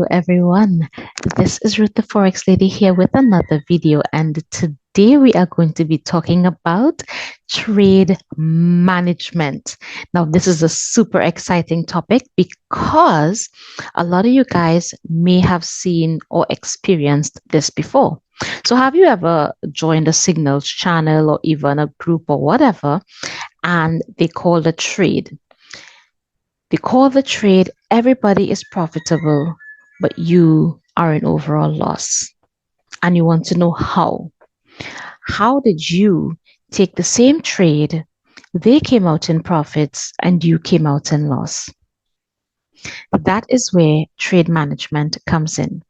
Hello everyone, this is Ruth the Forex Lady here with another video, and today we are going to be talking about trade management. Now this is a super exciting topic because a lot of you guys may have seen or experienced this before. So have you ever joined a signals channel or even a group or whatever, and they call a trade? They call the trade everybody is profitable, but you are in overall loss. And you want to know how. How did you take the same trade? They came out in profits and you came out in loss. That is where trade management comes in.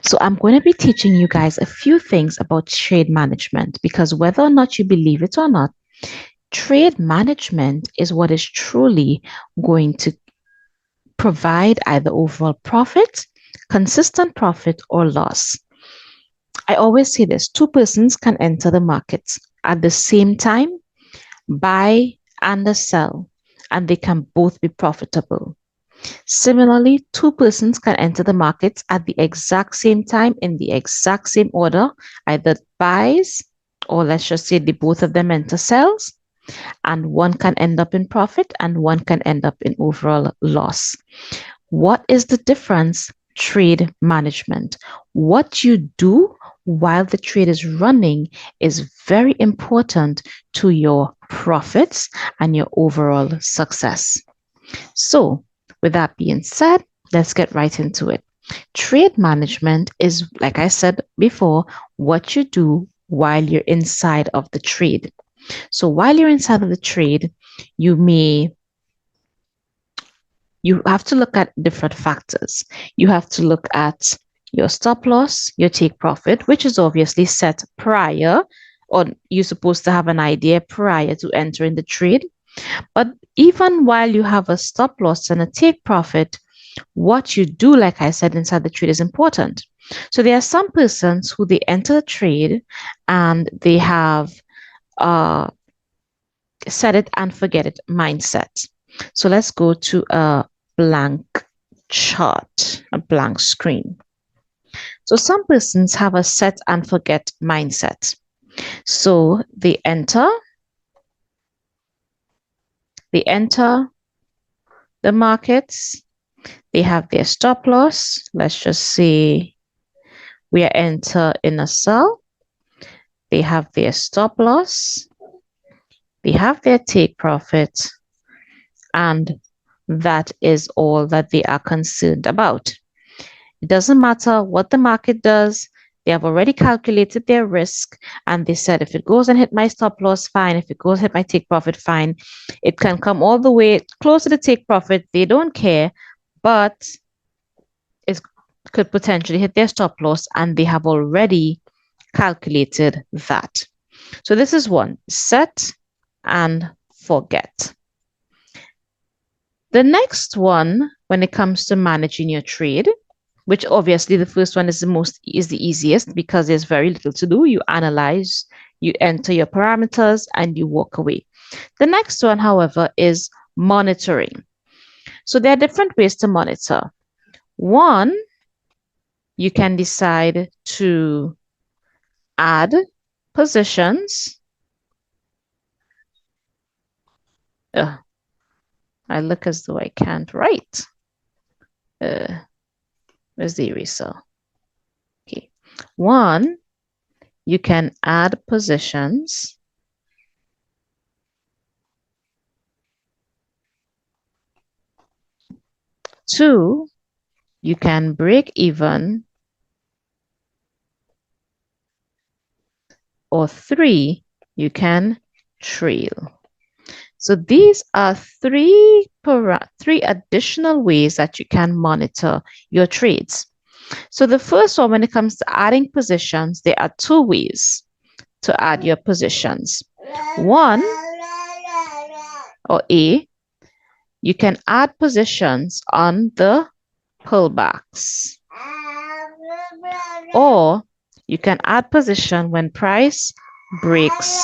So I'm going to be teaching you guys a few things about trade management because whether or not you believe it or not, trade management is what is truly going to provide either overall profit, consistent profit, or loss. I always say this, two persons can enter the market at the same time, buy and sell, and they can both be profitable. Similarly, two persons can enter the market at the exact same time in the exact same order, either buys, or let's just say the both of them enter sells, and one can end up in profit and one can end up in overall loss. What is the difference? Trade management. What you do while the trade is running is very important to your profits and your overall success. So, with that being said, let's get right into it. Trade management is, like I said before, what you do while you're inside of the trade. So, while you're inside of the trade, you have to look at different factors. You have to look at your stop loss, your take profit, which is obviously set prior, or you're supposed to have an idea prior to entering the trade. But even while you have a stop loss and a take profit, what you do, like I said, inside the trade is important. So there are some persons who they enter the trade and they have set it and forget it mindset. So let's go to a blank chart, a blank screen. So some persons have a set and forget mindset. So they enter the markets, they have their stop loss. Let's just say we are enter in a sell. They have their stop loss, they have their take profit, and that is all that they are concerned about. It doesn't matter what the market does. They have already calculated their risk and they said, if it goes and hit my stop loss, fine. If it goes hit my take profit, fine. It can come all the way close to the take profit. They don't care, but it could potentially hit their stop loss and they have already calculated that. So this is one, set and forget. The next one, when it comes to managing your trade, which obviously the first one is the easiest because there's very little to do. You analyze, you enter your parameters, and you walk away. The next one, however, is monitoring. So there are different ways to monitor. One, you can decide to add positions. I look as though I can't write. Where's the eraser? Okay. One, you can add positions. Two, you can break even. Or three, you can trail. So these are three additional ways that you can monitor your trades. So the first one, when it comes to adding positions, there are two ways to add your positions. One, or A, you can add positions on the pullbacks. Or you can add position when price breaks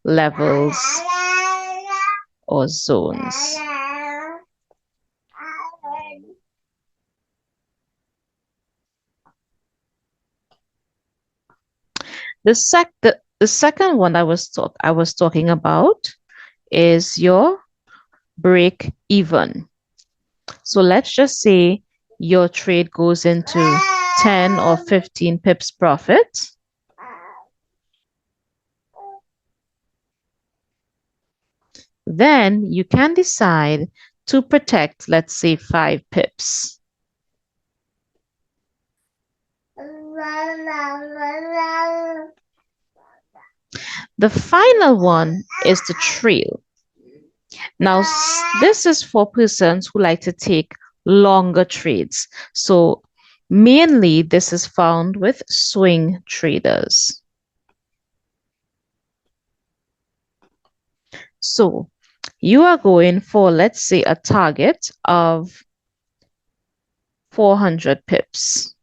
levels or zones. The second one I was talking about is your break even. So let's just say your trade goes into 10 or 15 pips profit. Then you can decide to protect, let's say, 5 pips. The final one is the trail. Now, this is for persons who like to take longer trades. So mainly this is found with swing traders. So you are going for, let's say, a target of 400 pips.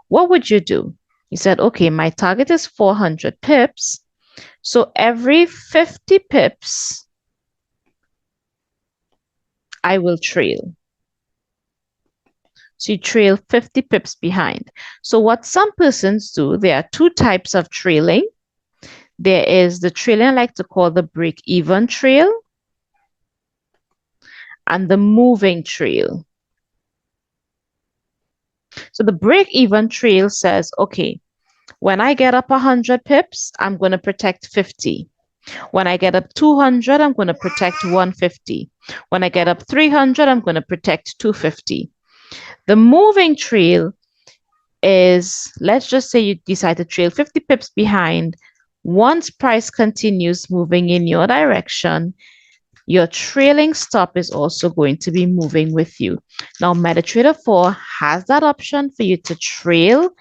What would you do? You said, okay, my target is 400 pips. So every 50 pips, I will trail. So you trail 50 pips behind. So what some persons do, there are two types of trailing. There is the trailing I like to call the break-even trail and the moving trail. So the break-even trail says, okay, when I get up 100 pips, I'm going to protect 50. When I get up 200, I'm going to protect 150. When I get up 300, I'm going to protect 250. The moving trail is, let's just say you decide to trail 50 pips behind. Once price continues moving in your direction, your trailing stop is also going to be moving with you. Now, MetaTrader 4 has that option for you to trail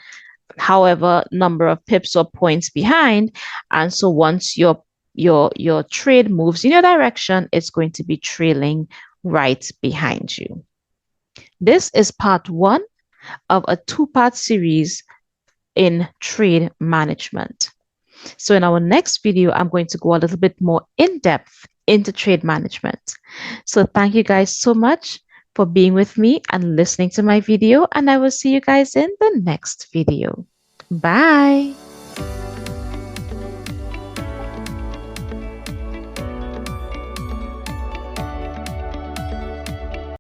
however number of pips or points behind. And so once your trade moves in your direction, it's going to be trailing right behind you. This is part 1 of a 2-part series in trade management. So in our next video, I'm going to go a little bit more in depth into trade management. So thank you guys so much for being with me and listening to my video, and I will see you guys in the next video. Bye.